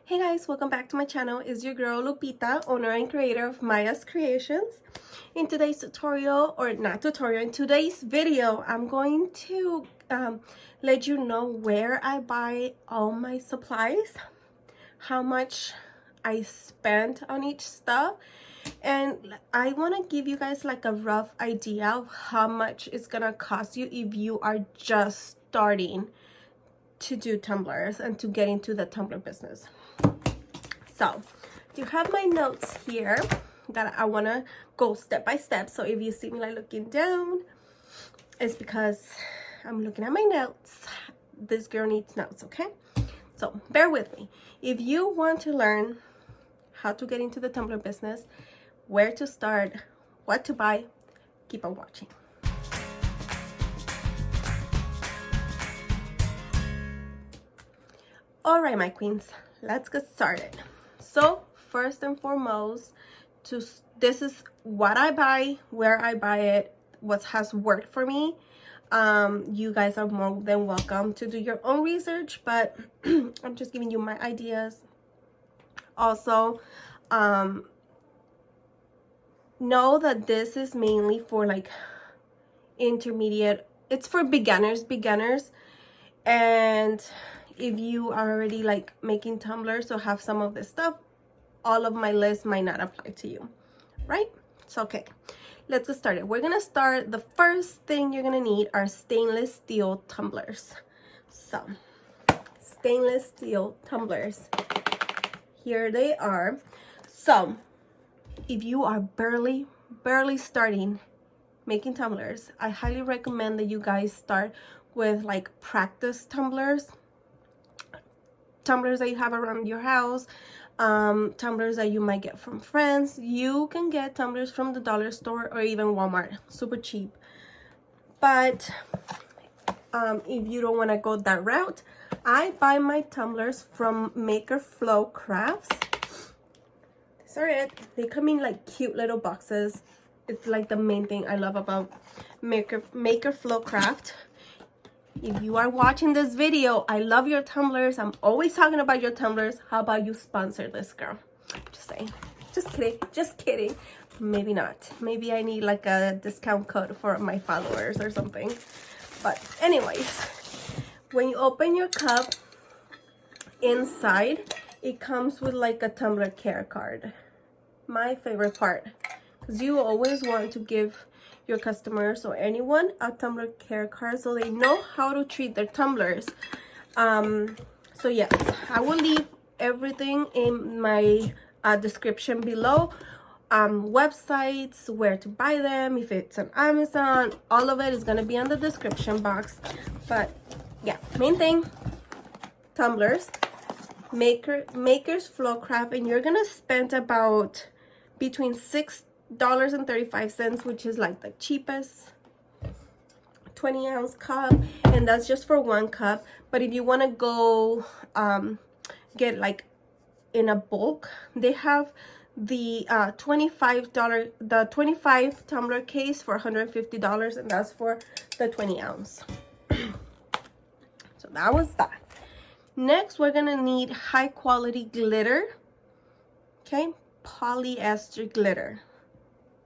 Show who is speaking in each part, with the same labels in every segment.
Speaker 1: Hey guys, welcome back to my channel. It's your girl Lupita, owner and creator of Maya's Creations. In today's tutorial, or not tutorial, in today's video, I'm going to let you know where I buy all my supplies, how much I spent on each stuff, and I want to give you guys like a rough idea of how much it's gonna cost you if you are just starting to do tumblers and to get into the tumbler business. So you have my notes here that I want to go step by step. So if you see me like looking down, it's because I'm looking at my notes. This girl needs notes, okay? So bear with me. If you want to learn how to get into the tumbler business, where to start, what to buy, keep on watching. All right, my queens, let's get started. So first and foremost, this is what I buy, where I buy it, what has worked for me. You guys are more than welcome to do your own research, but I'm just giving you my ideas. Also, know that this is mainly for like intermediate. It's for beginners, and if you are already like making tumblers or have some of this stuff, all of my list might not apply to you, right? So okay, let's get started. We're gonna start. The first thing you're gonna need are stainless steel tumblers. So stainless steel tumblers, here they are. So if you are barely starting making tumblers, I highly recommend that you guys start with like practice tumblers that you have around your house, tumblers that you might get from friends. You can get tumblers from the dollar store or even Walmart, super cheap. But if you don't want to go that route, I buy my tumblers from Maker Flow Crafts. These are it. They come in like cute little boxes. It's like the main thing I love about Maker Flow Craft. If you are watching this video, I love your tumblers. I'm always talking about your tumblers. How about you sponsor this girl? Just saying. Just kidding. Maybe not. Maybe I need like a discount code for my followers or something. But anyways, when you open your cup, inside it comes with like a tumbler care card. My favorite part, because you always want to give your customers or anyone a tumbler care card so they know how to treat their tumblers. So yes, I will leave everything in my description below. Websites, where to buy them, if it's on Amazon, all of it is going to be on the description box. But yeah, main thing, tumblers, Maker's Flow Craft, and you're gonna spend about between $6.35, which is like the cheapest 20-ounce cup, and that's just for one cup. But if you want to go get like in a bulk, they have the $25 the 25 tumbler case for $150, and that's for the 20-ounce. So that was that. Next, we're gonna need high quality glitter. Okay, polyester glitter.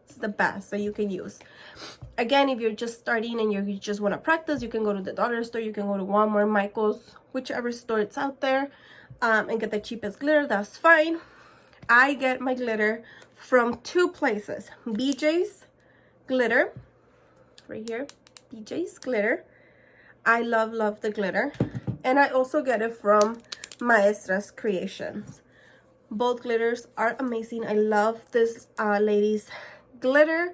Speaker 1: It's the best that you can use. Again, if you're just starting and you just want to practice, you can go to the dollar store, you can go to Walmart, Michael's, whichever store it's out there, and get the cheapest glitter. That's fine. I get my glitter from two places. BJ's glitter, right here, BJ's glitter. I love the glitter. And I also get it from Maestra's Creations. Both glitters are amazing. I love this lady's glitter.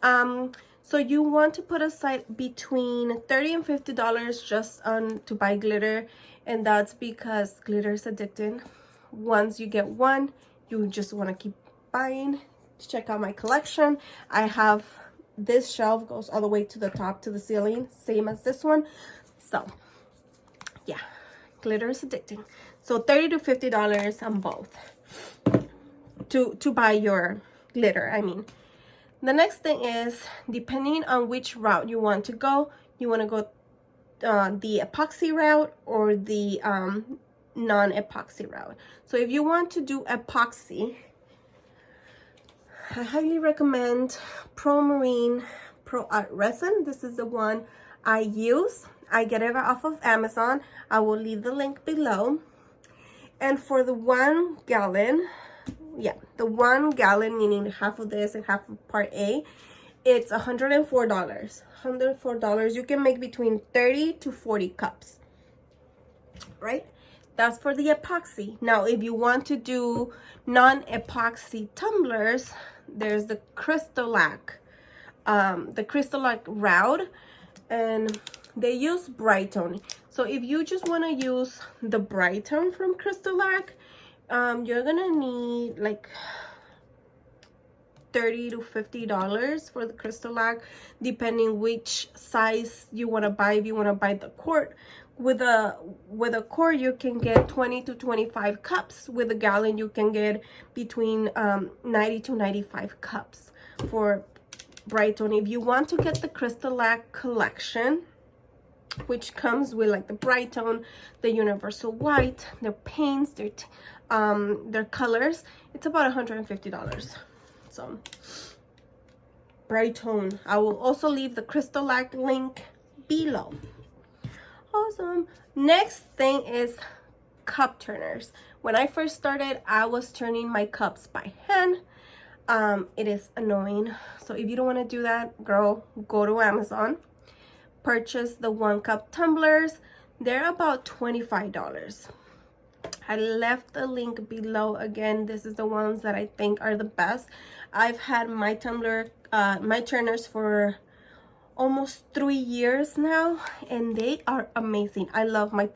Speaker 1: So you want to put aside between $30 and $50 just to buy glitter, and that's because glitter is addicting. Once you get one, you just want to keep buying. Check out my collection. I have this shelf goes all the way to the top, to the ceiling, same as this one. So yeah, glitter is addicting. So $30 to $50 on both to buy your glitter. I mean, the next thing is, depending on which route you want to go, you want to go the epoxy route or the non-epoxy route. So if you want to do epoxy, I highly recommend Pro Marine Pro Art Resin. This is the one I use. I get it off of Amazon. I will leave the link below. And for the 1 gallon, yeah, the 1 gallon, meaning half of this and half of part A, it's $104. $104. You can make between 30 to 40 cups, right? That's for the epoxy. Now, if you want to do non-epoxy tumblers, there's the Crystalac route, and they use Brightone. So if you just want to use the Brightone from Crystalac, you're gonna need like $30 to $50 for the Crystalac, depending which size you want to buy. If you want to buy the quart, with a quart you can get 20 to 25 cups. With a gallon you can get between 90 to 95 cups for Brightone. If you want to get the Crystalac collection, which comes with like the Brightone, the universal white, their paints, their colors, it's about $150. So Brightone. I will also leave the Crystalac link below. Awesome. Next thing is cup turners. When I first started, I was turning my cups by hand. It is annoying. So if you don't want to do that, girl, go to Amazon. Purchase the 1 cup tumblers. They're about $25. I left the link below. Again, this is the ones that I think are the best. I've had my my turners for almost 3 years now, and they are amazing. I love my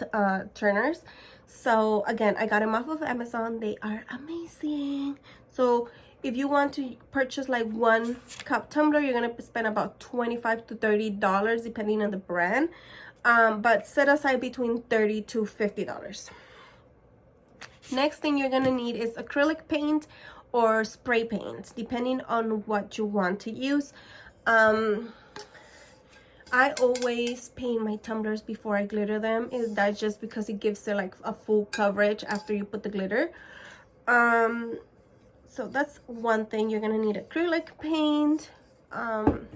Speaker 1: turners. So again, I got them off of Amazon. They are amazing. So if you want to purchase like 1 cup tumbler, you're gonna spend about $25 to $30 depending on the brand, but set aside between $30 to $50. Next thing you're gonna need is acrylic paint or spray paint, depending on what you want to use. I always paint my tumblers before I glitter them. That's just because it gives it like a full coverage after you put the glitter. So that's one thing. You're gonna need acrylic paint.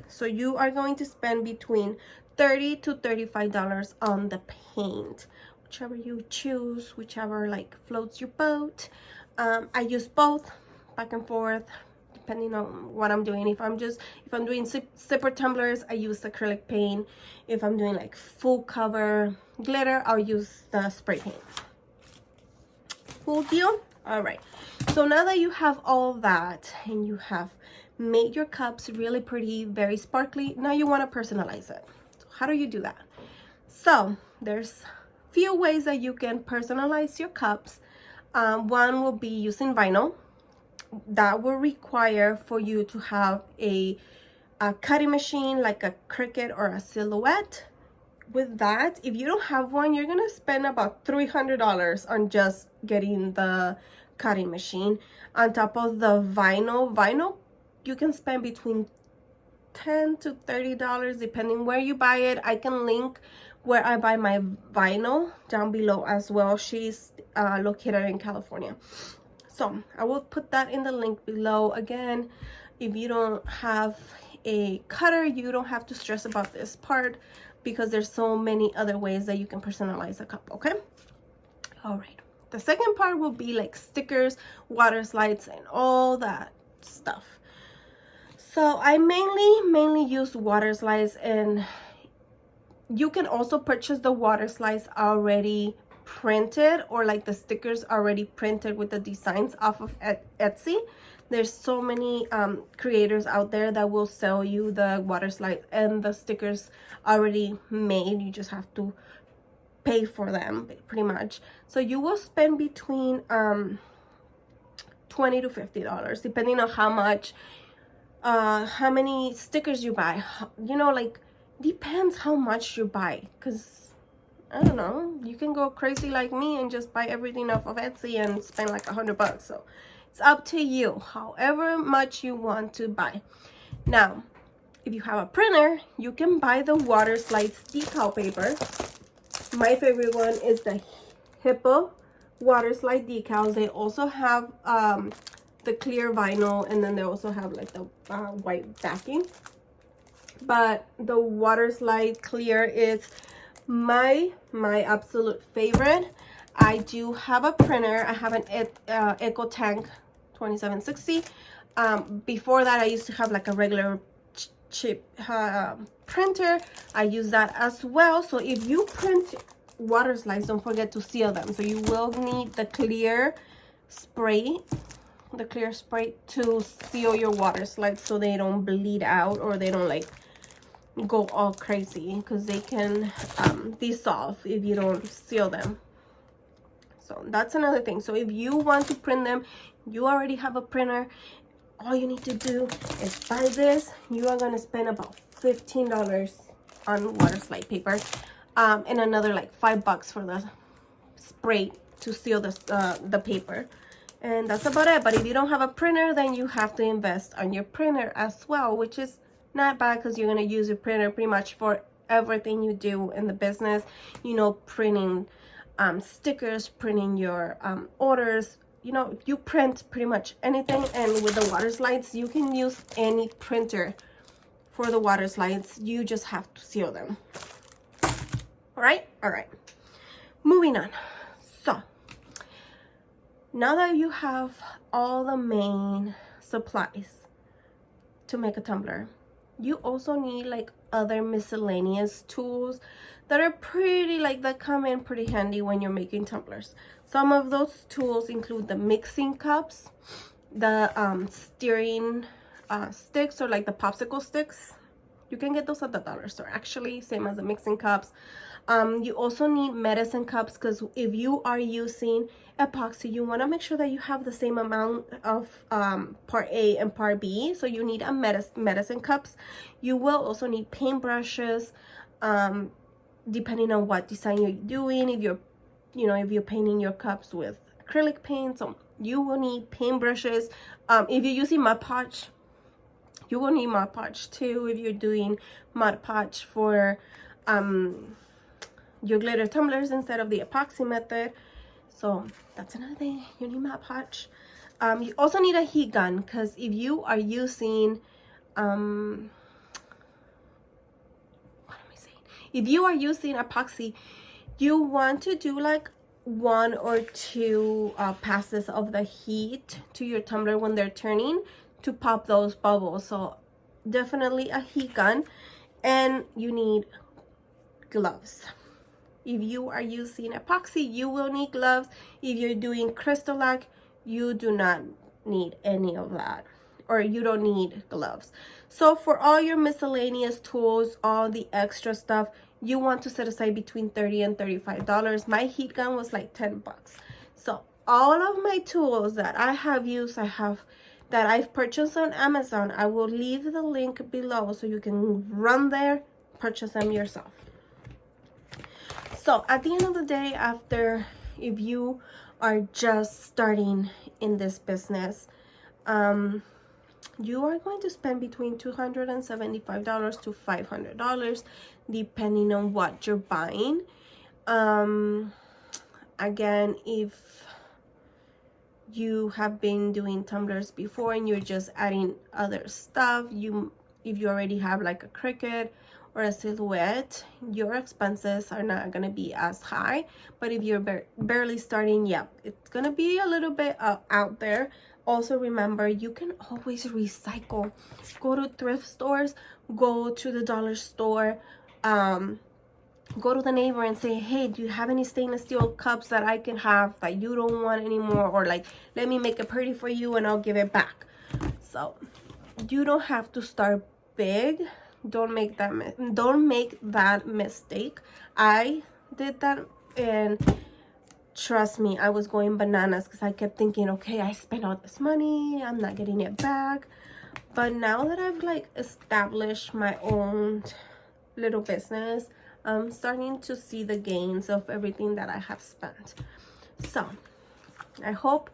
Speaker 1: So you are going to spend between $30 to $35 on the paint, whichever you choose, whichever like floats your boat. I use both back and forth depending on what I'm doing. If I'm doing zipper tumblers, I use acrylic paint. If I'm doing like full cover glitter, I'll use the spray paint. Cool deal. All right, so now that you have all that and you have made your cups really pretty, very sparkly, now you want to personalize it. So how do you do that? So there's few ways that you can personalize your cups. One will be using vinyl. That will require for you to have a cutting machine like a Cricut or a Silhouette. With that, if you don't have one, you're gonna spend about $300 on just getting the cutting machine. On top of the vinyl you can spend between $10 to $30 depending where you buy it. I can link where I buy my vinyl down below as well. She's located in California, so I will put that in the link below. Again, if you don't have a cutter, you don't have to stress about this part because there's so many other ways that you can personalize a cup. Okay, all right. The second part will be like stickers, water slides, and all that stuff. So I mainly use water slides, and you can also purchase the water slides already printed, or like the stickers already printed with the designs off of Etsy. There's so many creators out there that will sell you the water slide and the stickers already made. You just have to pay for them pretty much. So you will spend between $20 to $50 depending on how much how many stickers you buy. You know, like, depends how much you buy, because I don't know, you can go crazy like me and just buy everything off of Etsy and spend like $100. So it's up to you, however much you want to buy. Now, if you have a printer, you can buy the water slides decal paper. My favorite one is the Hippo Waterslide decals. They also have the clear vinyl, and then they also have like the white backing. But the Waterslide clear is my absolute favorite. I do have a printer. I have an Eco Tank 2760. Before that, I used to have like a regular cheap printer. I use that as well. So if you print Waterslides, don't forget to seal them. So you will need the clear spray to seal your Waterslides so they don't bleed out or they don't like go all crazy, because they can dissolve if you don't seal them. So that's another thing. So if you want to print them, you already have a printer, all you need to do is buy this. You are going to spend about $15 on Waterslide paper, and another like $5 for the spray to seal the paper, and that's about it. But if you don't have a printer, then you have to invest on your printer as well, which is not bad, because you're going to use your printer pretty much for everything you do in the business. You know, printing stickers, printing your orders. You know, you print pretty much anything. And with the Waterslides, you can use any printer for the Waterslides. You just have to seal them. All right, moving on. So now that you have all the main supplies to make a tumbler, you also need like other miscellaneous tools that are pretty, like, that come in pretty handy when you're making tumblers. Some of those tools include the mixing cups, the stirring sticks, or like the popsicle sticks. You can get those at the dollar store, actually, same as the mixing cups. You also need medicine cups, because if you are using epoxy, you want to make sure that you have the same amount of part A and part B. So you need a medicine cups. You will also need paint brushes, depending on what design you're doing. If you're, you know, if you're painting your cups with acrylic paint, so you will need paint brushes. If you're using Mod Podge, you will need Mod Podge too, if you're doing Mod Podge for your glitter tumblers instead of the epoxy method. So that's another thing, you need Mod Podge. You also need a heat gun, because if you are using if you are using epoxy, you want to do like 1 or 2 passes of the heat to your tumbler when they're turning to pop those bubbles. So definitely a heat gun, and you need gloves. If you are using epoxy, you will need gloves. If you're doing Crystalac, you do not need any of that, or you don't need gloves. So for all your miscellaneous tools, all the extra stuff, you want to set aside between $30 and $35. My heat gun was like $10. So all of my tools that I have used, that I've purchased on Amazon, I will leave the link below so you can run there, purchase them yourself. So at the end of the day, if you are just starting in this business, you are going to spend between $275 to $500, depending on what you're buying. Again, if you have been doing tumblers before and you're just adding other stuff, if you already have like a Cricut or a Silhouette, your expenses are not going to be as high. But if you're barely starting, yeah, it's going to be a little bit out there. Also remember, you can always recycle. Go to thrift stores, go to the dollar store, go to the neighbor and say, hey, do you have any stainless steel cups that I can have that you don't want anymore? Or like, let me make it pretty for you and I'll give it back. So you don't have to start big. Don't make that mistake. I did that, and trust me, I was going bananas, because I kept thinking, okay, I spent all this money, I'm not getting it back. But now that I've like established my own little business, I'm starting to see the gains of everything that I have spent. So I hope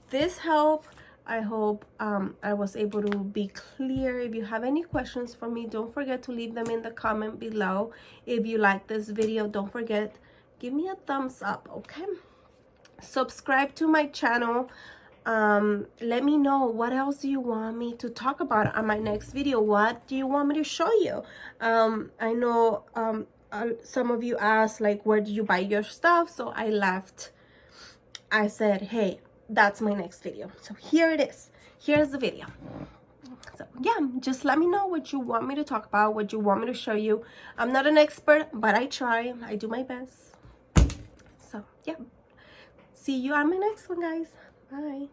Speaker 1: this helped. I hope I was able to be clear. If you have any questions for me, don't forget to leave them in the comment below. If you like this video, don't forget, give me a thumbs up, okay? subscribe to my channel. Let me know what else do you want me to talk about on my next video. What do you want me to show you? I know some of you asked, like, where do you buy your stuff? So I said, hey, that's my next video. So here it is. Here's the video. So yeah, just let me know what you want me to talk about, what you want me to show you. I'm not an expert, but I try. I do my best. So yeah, see you on my next one, guys. Bye.